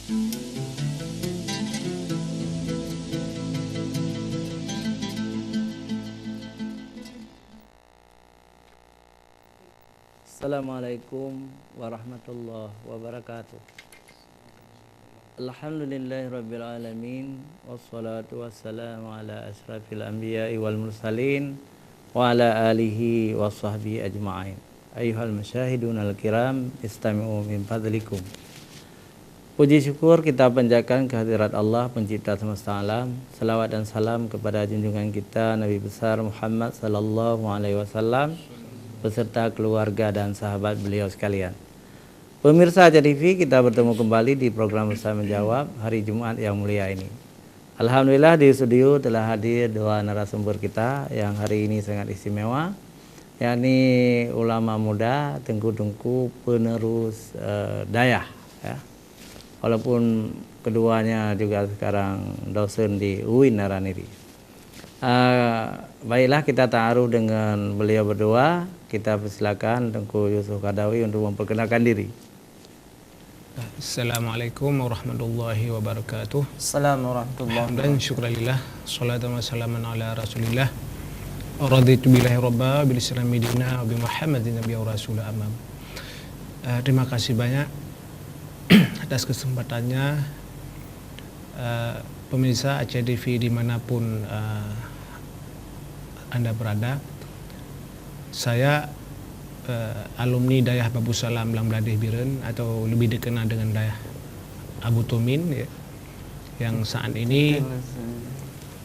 Assalamualaikum warahmatullahi wabarakatuh. Alhamdulillahirabbil alamin wassalatu wassalamu ala asyrafil anbiya'i wal mursalin wa ala alihi washabbihi ajma'in. Ayyuhal masyahidunal kiram, istami'u min fadlikum. Puji syukur kita panjatkan kehadirat Allah pencipta semesta alam. Salawat dan salam kepada junjungan kita Nabi besar Muhammad sallallahu alaihi wasallam beserta keluarga dan sahabat beliau sekalian. Pemirsa Aja TV, kita bertemu kembali di program Bersama Menjawab hari Jumat yang mulia ini. Alhamdulillah di studio telah hadir dua narasumber kita yang hari ini sangat istimewa, yakni ulama muda Tengku penerus dayah ya. Walaupun keduanya juga sekarang dosen di UIN Naraniri. Baiklah, kita ta'aruf dengan beliau berdua. Kita persilakan Tengku Yusuf Qaradawi untuk memperkenalkan diri. Assalamualaikum warahmatullahi wabarakatuh. Assalamualaikum warahmatullahi wabarakatuh. Dan syukurillah, salatu wassalaman ala rasulillah. Raditu billahi rabba, bil islami dina, wa bi Muhammadin nabiyya wa rasulah amam. Terima kasih banyak atas kesempatannya pemirsa Aceh TV dimanapun Anda berada. Saya alumni Dayah Babu Salam Lamladeh Biren, atau lebih dikenal dengan Dayah Abu Tumin ya, yang saat ini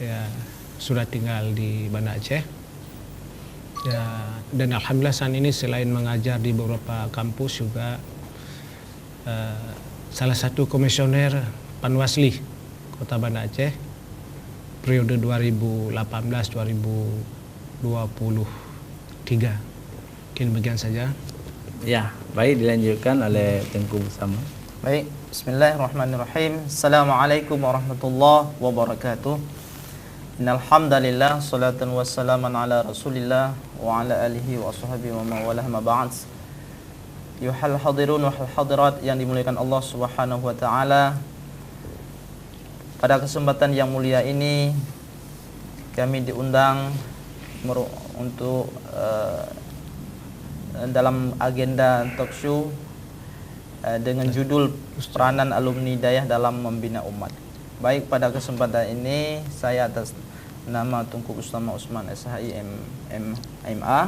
ya sudah tinggal di Banda Aceh ya, dan alhamdulillah saat ini selain mengajar di beberapa kampus juga salah satu komisioner Panwasli Kota Banda Aceh periode 2018-2023. Mungkin bagian saja. Ya, baik, dilanjutkan oleh Tengku bersama. Baik, bismillahirrahmanirrahim. Assalamualaikum warahmatullahi wabarakatuh. Innal hamdalillah, salatan wassalaman ala Rasulillah wa ala alihi wa sahbihi wa mawalah, ma ba'd. Yuhal hadirun wa hadirat yang dimuliakan Allah Subhanahu wa taala. Pada kesempatan yang mulia ini kami diundang untuk dalam agenda talk show dengan judul peranan alumni Dayah dalam membina umat. Baik, pada kesempatan ini saya atas nama Tengku Ustama Usman SHI MA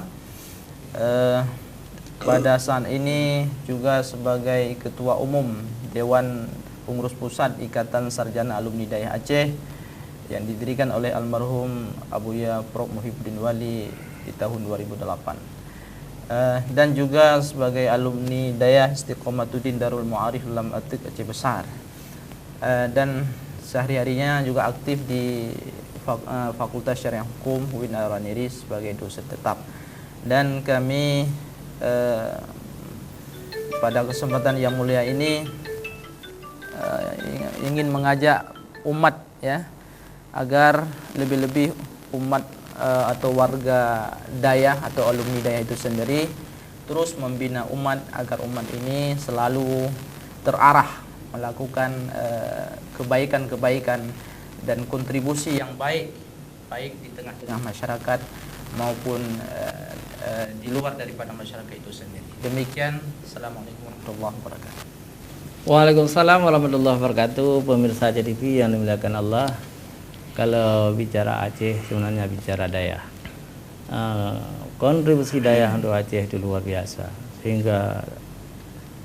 pada saat ini juga sebagai Ketua Umum Dewan Pengurus Pusat Ikatan Sarjana Alumni Dayah Aceh yang didirikan oleh almarhum Abuya Prof. Muhyiddin Wali di tahun 2008. Dan juga sebagai alumni Dayah Istiqomatuddin Darul Mu'arif Lam Atik Aceh Besar, dan sehari-harinya juga aktif di Fakultas Syariah Hukum UIN Naraniri sebagai dosen tetap. Dan kami pada kesempatan yang mulia ini ingin mengajak umat ya, agar lebih-lebih umat atau warga Dayah atau alumni Dayah itu sendiri terus membina umat agar umat ini selalu terarah melakukan kebaikan-kebaikan dan kontribusi yang baik di tengah-tengah masyarakat maupun di luar daripada masyarakat itu sendiri. Demikian, Assalamualaikum warahmatullahi wabarakatuh. Waalaikumsalam warahmatullahi wabarakatuh. Pemirsa Aceh TV yang dimuliakan Allah, kalau bicara Aceh sebenarnya bicara Dayah. Kontribusi Dayah untuk Aceh itu luar biasa, sehingga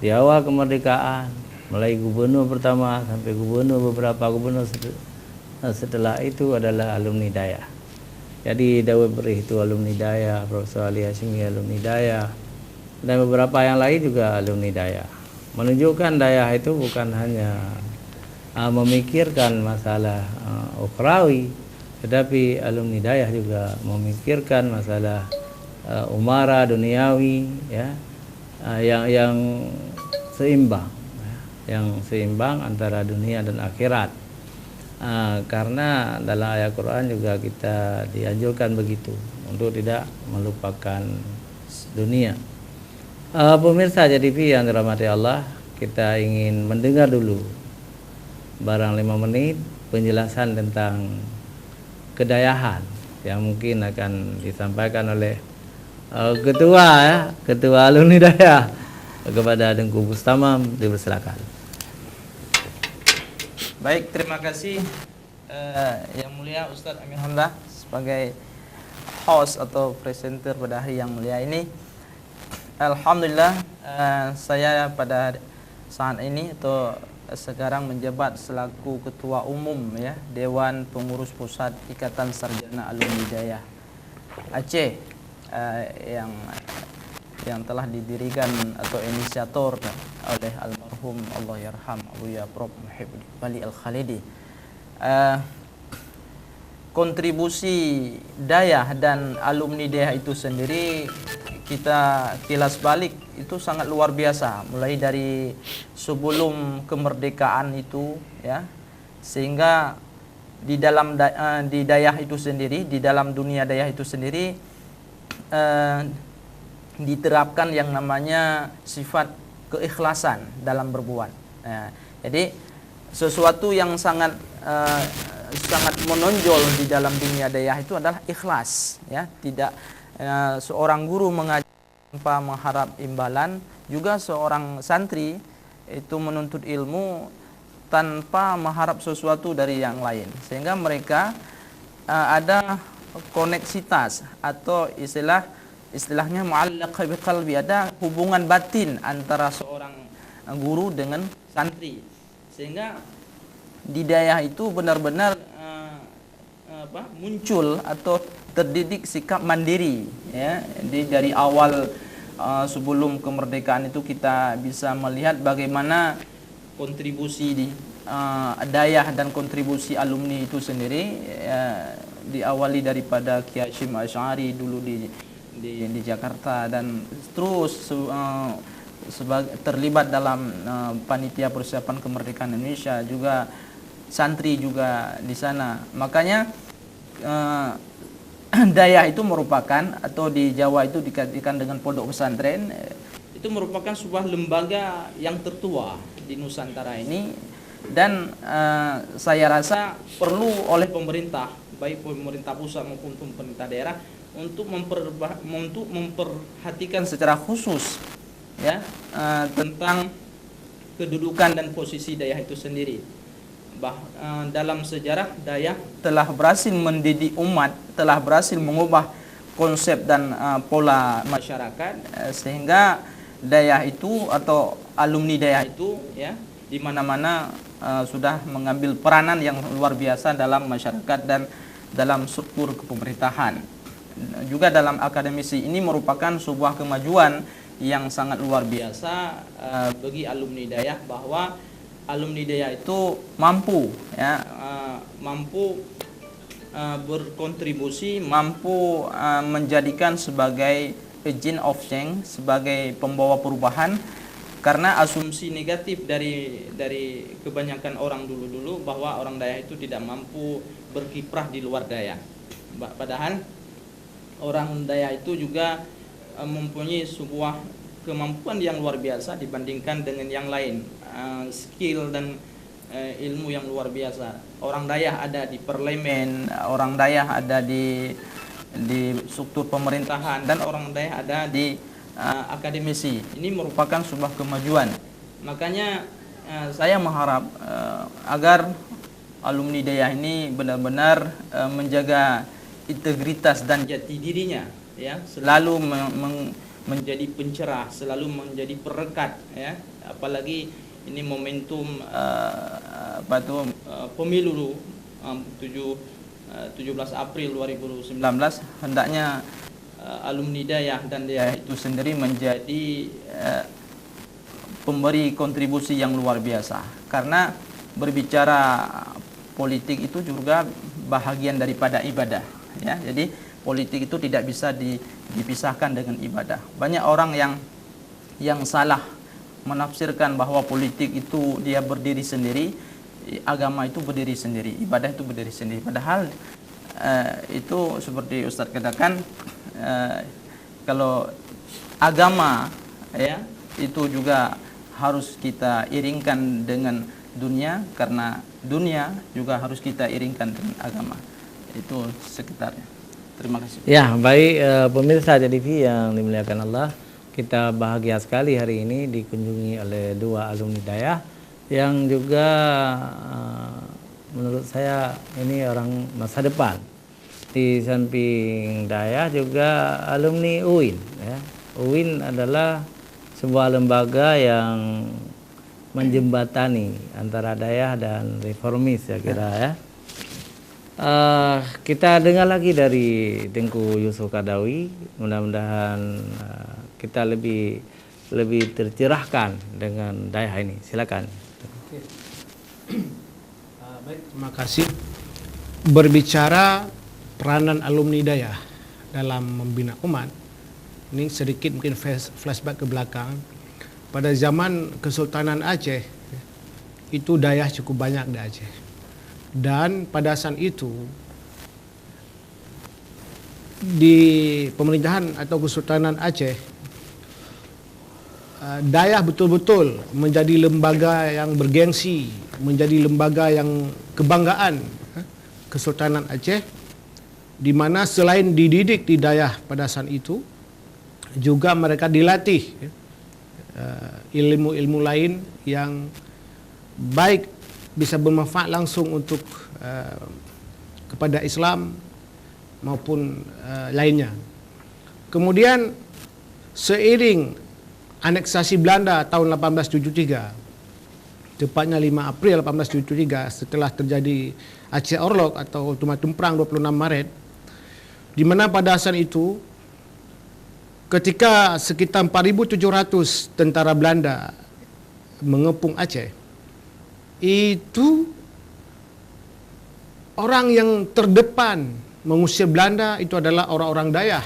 di awal kemerdekaan mulai gubernur pertama sampai beberapa gubernur setelah itu adalah alumni Dayah. Jadi Dawud Berih itu alumni Dayah, Profesor Ali Hashimi alumni Dayah, dan beberapa yang lain juga alumni Dayah. Menunjukkan Dayah itu bukan hanya memikirkan masalah ukhrawi, tetapi alumni Dayah juga memikirkan masalah umara duniawi ya, yang seimbang ya, yang seimbang antara dunia dan akhirat. Karena dalam ayat Quran juga kita dianjurkan begitu, untuk tidak melupakan dunia. Pemirsa Aceh TV yang dirahmati Allah, kita ingin mendengar dulu barang 5 menit penjelasan tentang kedayahan yang mungkin akan disampaikan oleh ketua alumni daya. Kepada Dengku Bustamam dipersilakan. Baik, terima kasih Yang Mulia Ustadz Amir Hamdah sebagai host atau presenter pada hari yang mulia ini. Alhamdulillah, saya pada saat ini atau sekarang menjabat selaku Ketua Umum ya Dewan Pengurus Pusat Ikatan Sarjana Alumni Daya Aceh yang telah didirikan atau inisiator oleh almarhum Allah yarham Abuya Prof Muhib Bali Al-Khalidi. Kontribusi Dayah dan alumni Dayah itu sendiri kita kilas balik itu sangat luar biasa, mulai dari sebelum kemerdekaan itu ya, sehingga di dalam di Dayah itu sendiri, di dalam dunia Dayah itu sendiri diterapkan yang namanya sifat keikhlasan dalam berbuat. Jadi sesuatu yang sangat menonjol di dalam dunia Dayah itu adalah ikhlas ya. Tidak seorang guru mengajar tanpa mengharap imbalan, juga seorang santri itu menuntut ilmu tanpa mengharap sesuatu dari yang lain, sehingga mereka ada koneksitas atau istilahnya mu'allaq biqalbi, ada hubungan batin antara seorang guru dengan santri, sehingga di Dayah itu benar-benar muncul atau terdidik sikap mandiri ya. Jadi dari awal sebelum kemerdekaan itu kita bisa melihat bagaimana kontribusi di Dayah dan kontribusi alumni itu sendiri diawali daripada Kiai Hashim Asy'ari dulu di Jakarta, dan terus terlibat dalam panitia persiapan kemerdekaan Indonesia, juga santri juga di sana. Makanya Dayah itu merupakan, atau di Jawa itu dikaitkan dengan pondok pesantren, itu merupakan sebuah lembaga yang tertua di Nusantara ini, dan saya rasa perlu oleh pemerintah, baik pemerintah pusat maupun pemerintah daerah, untuk memperhatikan secara khusus ya tentang kedudukan dan posisi Dayah itu sendiri. Dalam sejarah Dayah telah berhasil mendidik umat, telah berhasil mengubah konsep dan pola masyarakat, sehingga Dayah itu atau alumni Dayah itu ya di mana-mana sudah mengambil peranan yang luar biasa dalam masyarakat dan dalam struktur kepemerintahan. Juga dalam akademisi, ini merupakan sebuah kemajuan yang sangat luar biasa bagi alumni Dayah, bahwa alumni Dayah itu mampu ya, berkontribusi, mampu menjadikan sebagai agent of change, sebagai pembawa perubahan. Karena asumsi negatif dari kebanyakan orang dulu bahwa orang Dayah itu tidak mampu berkiprah di luar Dayah. Padahal orang Dayah itu juga mempunyai sebuah kemampuan yang luar biasa dibandingkan dengan yang lain, skill dan ilmu yang luar biasa. Orang Dayah ada di parlemen, orang Dayah ada di struktur pemerintahan, dan orang Dayah ada di akademisi. Ini merupakan sebuah kemajuan. Makanya saya mengharap agar alumni Dayah ini benar-benar menjaga integritas dan jati dirinya ya, selalu menjadi pencerah, selalu menjadi perekat ya. Apalagi ini momentum pemilu 17 April 2019, hendaknya alumni Dayah dan Dayah itu sendiri menjadi pemberi kontribusi yang luar biasa. Karena berbicara politik itu juga bahagian daripada ibadah ya. Jadi politik itu tidak bisa dipisahkan dengan ibadah. Banyak orang yang salah menafsirkan bahwa politik itu dia berdiri sendiri, agama itu berdiri sendiri, ibadah itu berdiri sendiri. Padahal itu seperti Ustadz katakan, kalau agama ya itu juga harus kita iringkan dengan dunia, karena dunia juga harus kita iringkan dengan agama. Itu sekitarnya. Terima kasih. Ya, baik pemirsa TV yang dimuliakan Allah, kita bahagia sekali hari ini dikunjungi oleh dua alumni Dayah yang juga menurut saya ini orang masa depan. Di samping Dayah juga alumni UIN. Ya. UIN adalah sebuah lembaga yang menjembatani antara Dayah dan reformis, saya kira ya. Kita dengar lagi dari Tengku Yusuf Qaradawi. Mudah-mudahan kita lebih tercerahkan dengan Dayah ini. Silakan. Baik, terima kasih. Berbicara peranan alumni Dayah dalam membina umat, ini sedikit mungkin flashback ke belakang. Pada zaman Kesultanan Aceh, itu Dayah cukup banyak di Aceh. Dan pada saat itu, di pemerintahan atau Kesultanan Aceh, Dayah betul-betul menjadi lembaga yang bergengsi, menjadi lembaga yang kebanggaan Kesultanan Aceh, di mana selain dididik di Dayah pada saat itu, juga mereka dilatih ilmu-ilmu lain yang baik bisa bermanfaat langsung untuk kepada Islam maupun lainnya. Kemudian seiring aneksasi Belanda tahun 1873, tepatnya 5 April 1873, setelah terjadi Aceh Orlog atau ultimatum perang 26 Maret, di mana pada saat itu ketika sekitar 4.700 tentara Belanda mengepung Aceh, itu orang yang terdepan mengusir Belanda itu adalah orang-orang Dayah,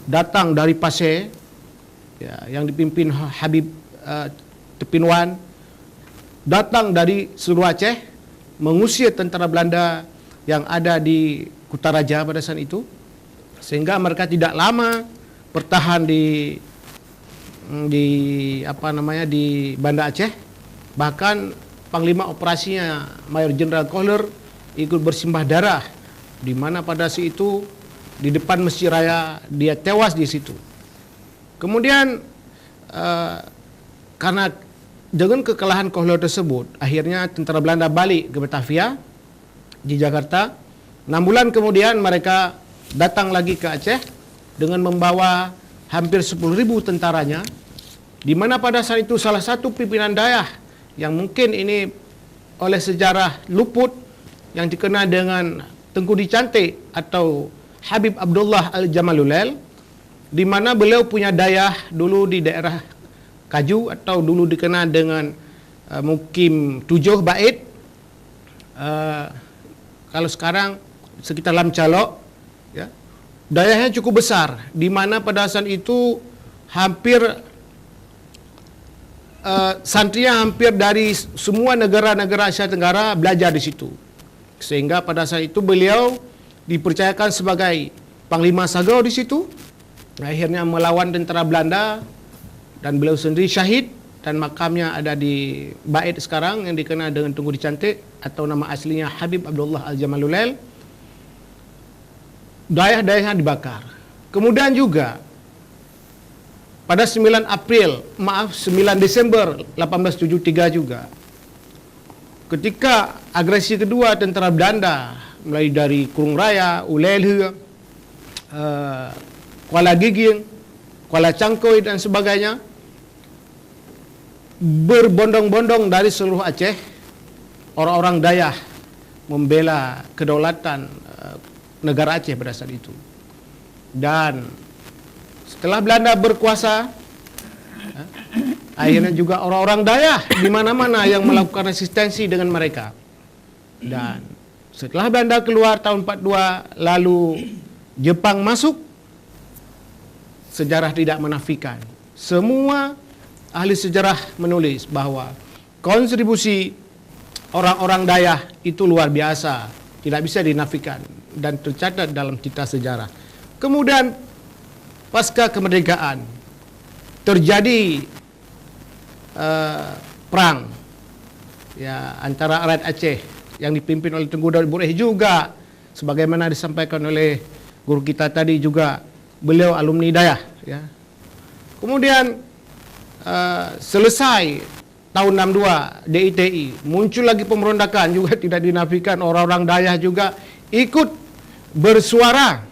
datang dari Pasir, ya, yang dipimpin Habib Tepinwan, datang dari seluruh Aceh mengusir tentara Belanda yang ada di Kutaraja pada saat itu, sehingga mereka tidak lama bertahan di Banda Aceh. Bahkan Panglima operasinya Mayor Jenderal Kohler ikut bersimbah darah, di mana pada saat itu di depan Masjid Raya dia tewas di situ. Kemudian karena dengan kekalahan Kohler tersebut, akhirnya tentara Belanda balik ke Batavia di Jakarta. 6 bulan kemudian mereka datang lagi ke Aceh dengan membawa hampir 10.000 tentaranya, di mana pada saat itu salah satu pimpinan Dayah yang mungkin ini oleh sejarah luput, yang dikenal dengan Tengku Dicantik atau Habib Abdullah Al-Jamalulail, di mana beliau punya Dayah dulu di daerah Kaju atau dulu dikenal dengan Mukim 7 Bait, kalau sekarang sekitar Lamcalok, ya. Dayahnya cukup besar, di mana pada saat itu hampir santrinya hampir dari semua negara-negara Asia Tenggara belajar di situ. Sehingga pada saat itu beliau dipercayakan sebagai Panglima Sagau di situ. Akhirnya melawan tentara Belanda dan beliau sendiri syahid, dan makamnya ada di Bait sekarang yang dikenal dengan Tengku Dicantik atau nama aslinya Habib Abdullah Al-Jamalulail. Dayah-dayahnya dibakar. Kemudian juga pada 9 Desember 1873 juga, ketika agresi kedua tentara Belanda mulai dari Kurung Raya, Ulelhe, Kuala Giging, Kuala Cangkoi dan sebagainya, berbondong-bondong dari seluruh Aceh, orang-orang Dayah membela kedaulatan negara Aceh pada saat itu. Dan setelah Belanda berkuasa, akhirnya juga orang-orang Dayah di mana-mana yang melakukan resistensi dengan mereka. Dan setelah Belanda keluar tahun 42, lalu Jepang masuk, sejarah tidak menafikan. Semua ahli sejarah menulis bahwa kontribusi orang-orang Dayah itu luar biasa, tidak bisa dinafikan dan tercatat dalam kitab sejarah. Kemudian pasca kemerdekaan terjadi perang ya antara rakyat Aceh yang dipimpin oleh Tengku Daud Bureh juga, sebagaimana disampaikan oleh guru kita tadi juga, beliau alumni Dayah ya. Kemudian selesai tahun 62 DITI, muncul lagi pemberontakan, juga tidak dinafikan orang-orang Dayah juga ikut bersuara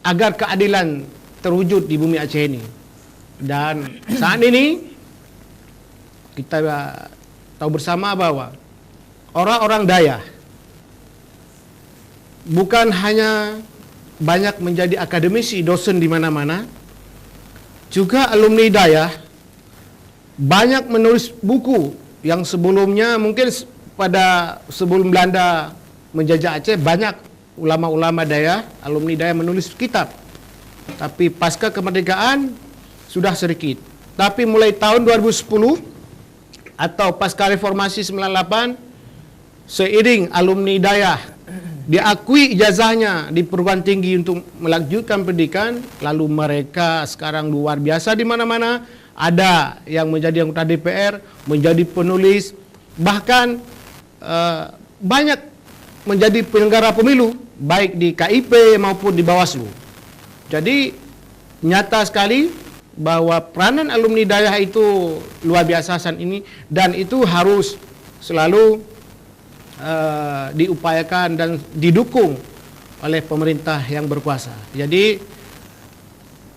agar keadilan terwujud di bumi Aceh ini. Dan saat ini kita tahu bersama bahwa orang-orang Dayah bukan hanya banyak menjadi akademisi, dosen di mana-mana, juga alumni Dayah banyak menulis buku yang sebelumnya mungkin sebelum Belanda menjajah Aceh, banyak ulama-ulama Dayah, alumni Dayah menulis kitab. Tapi pasca kemerdekaan sudah sedikit. Tapi mulai tahun 2010 atau pasca reformasi 98, seiring alumni Dayah diakui ijazahnya di perguruan tinggi untuk melanjutkan pendidikan, lalu mereka sekarang luar biasa di mana-mana. Ada yang menjadi anggota DPR, menjadi penulis, bahkan banyak menjadi penyelenggara pemilu, baik di KIP maupun di Bawaslu. Jadi nyata sekali bahwa peranan alumni Dayah itu luar biasa saat ini, dan itu harus selalu diupayakan dan didukung oleh pemerintah yang berkuasa. Jadi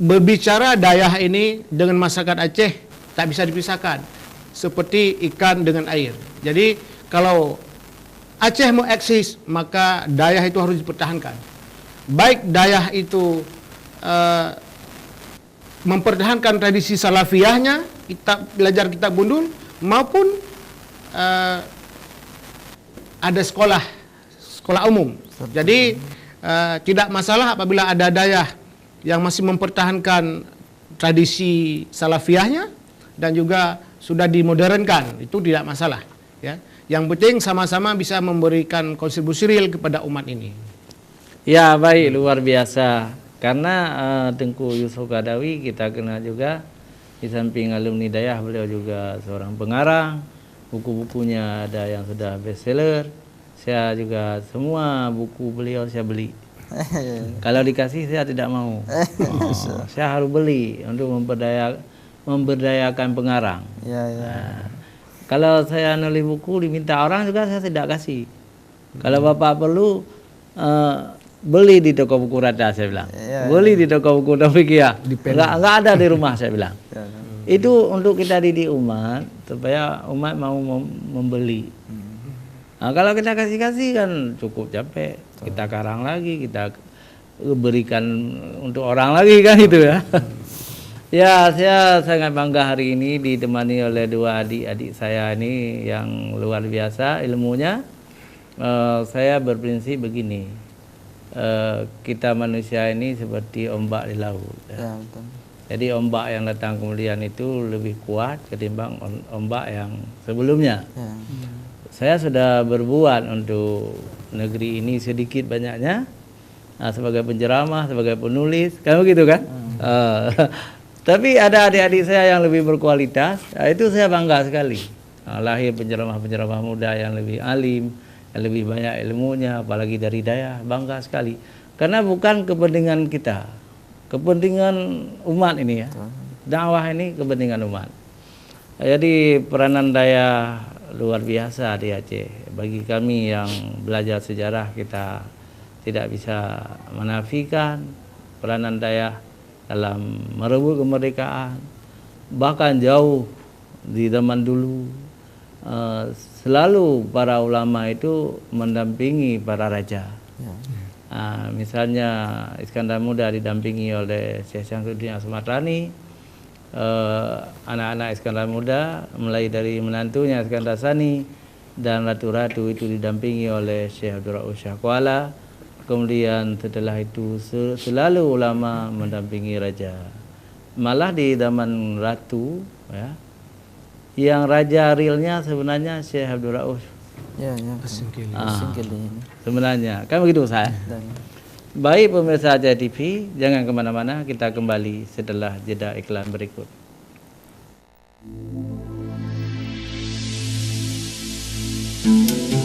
berbicara Dayah ini dengan masyarakat Aceh tak bisa dipisahkan, seperti ikan dengan air. Jadi kalau Aceh mau eksis, maka Dayah itu harus dipertahankan. Baik Dayah itu mempertahankan tradisi salafiyahnya, belajar kitab gundul, maupun ada sekolah umum. Jadi tidak masalah apabila ada Dayah yang masih mempertahankan tradisi salafiyahnya dan juga sudah dimodernkan, itu tidak masalah ya. Yang penting sama-sama bisa memberikan kontribusi real kepada umat ini. Ya baik, luar biasa. Karena Tengku Yusuf Qaradawi kita kenal juga, di samping alumni Dayah beliau juga seorang pengarang. Buku-bukunya ada yang sudah bestseller. Saya juga semua buku beliau saya beli. Kalau dikasih saya tidak mau. Saya harus beli untuk memberdayakan pengarang. Kalau saya nulis buku diminta orang juga saya tidak kasih. Kalau Bapak perlu beli di toko buku Rata, saya bilang. Beli di toko buku Taufiqiyah. Enggak ada di rumah, saya bilang. Itu untuk kita didik umat supaya umat mau membeli. Nah, kalau kita kasih-kasih kan cukup capek. Kita karang lagi, kita berikan untuk orang lagi kan itu ya. Ya, saya sangat bangga hari ini ditemani oleh dua adik-adik saya ini yang luar biasa ilmunya. Saya berprinsip begini, kita manusia ini seperti ombak di laut. Ya. Jadi ombak yang datang kemudian itu lebih kuat ketimbang ombak yang sebelumnya. Saya sudah berbuat untuk negeri ini sedikit banyaknya, sebagai penceramah, sebagai penulis, kan begitu kan? Tapi ada adik-adik saya yang lebih berkualitas, itu saya bangga sekali. Lahir penceramah-penceramah muda yang lebih alim, yang lebih banyak ilmunya, apalagi dari Dayah, bangga sekali. Karena bukan kepentingan kita, kepentingan umat ini ya. Dakwah ini kepentingan umat. Jadi peranan Dayah luar biasa di Aceh. Bagi kami yang belajar sejarah, kita tidak bisa menafikan peranan Dayah dalam merebut kemerdekaan. Bahkan jauh di zaman dulu, selalu para ulama itu mendampingi para raja. Misalnya Iskandar Muda didampingi oleh Syekh Syamsuddin As-Samatrani. Anak-anak Iskandar Muda mulai dari menantunya Iskandar Sani dan ratu-ratu itu didampingi oleh Syekh Abdul Rauf Shah Kuala. Kemudian setelah itu selalu ulama mendampingi raja. Malah di zaman ratu ya, yang raja realnya sebenarnya Syekh Abdul Rauf. Sebenarnya kan begitu saya. Baik pemirsa Aceh TV, jangan kemana-mana, kita kembali setelah jeda iklan berikut. Thank